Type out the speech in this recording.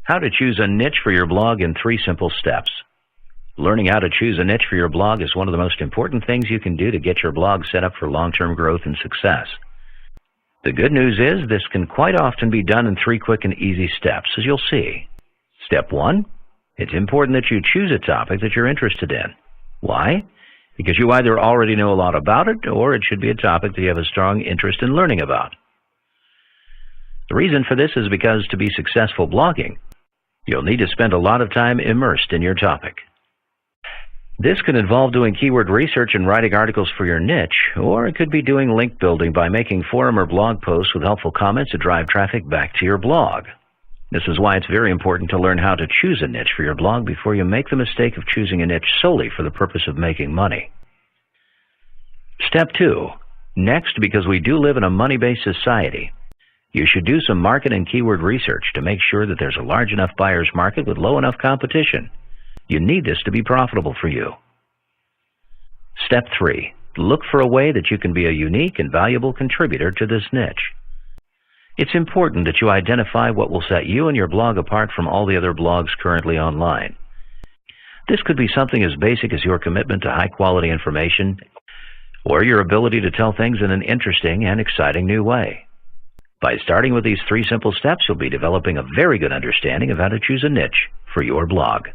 How to choose a niche for your blog in 3 simple steps. Learning how to choose a niche for your blog is one of the most important things you can do to get your blog set up for long-term growth and success. The good news is this can quite often be done in 3 quick and easy steps, as you'll see. Step 1, it's important that you choose a topic that you're interested in. Why? Because you either already know a lot about it, or it should be a topic that you have a strong interest in learning about. The reason for this is because to be successful blogging, you'll need to spend a lot of time immersed in your topic. This can involve doing keyword research and writing articles for your niche, or it could be doing link building by making forum or blog posts with helpful comments to drive traffic back to your blog. This is why it's very important to learn how to choose a niche for your blog before you make the mistake of choosing a niche solely for the purpose of making money. Step 2. Next, because we do live in a money-based society, you should do some market and keyword research to make sure that there's a large enough buyer's market with low enough competition. You need this to be profitable for you. Step 3. Look for a way that you can be a unique and valuable contributor to this niche. It's important that you identify what will set you and your blog apart from all the other blogs currently online. This could be something as basic as your commitment to high-quality information or your ability to tell things in an interesting and exciting new way. By starting with these 3 simple steps, you'll be developing a very good understanding of how to choose a niche for your blog.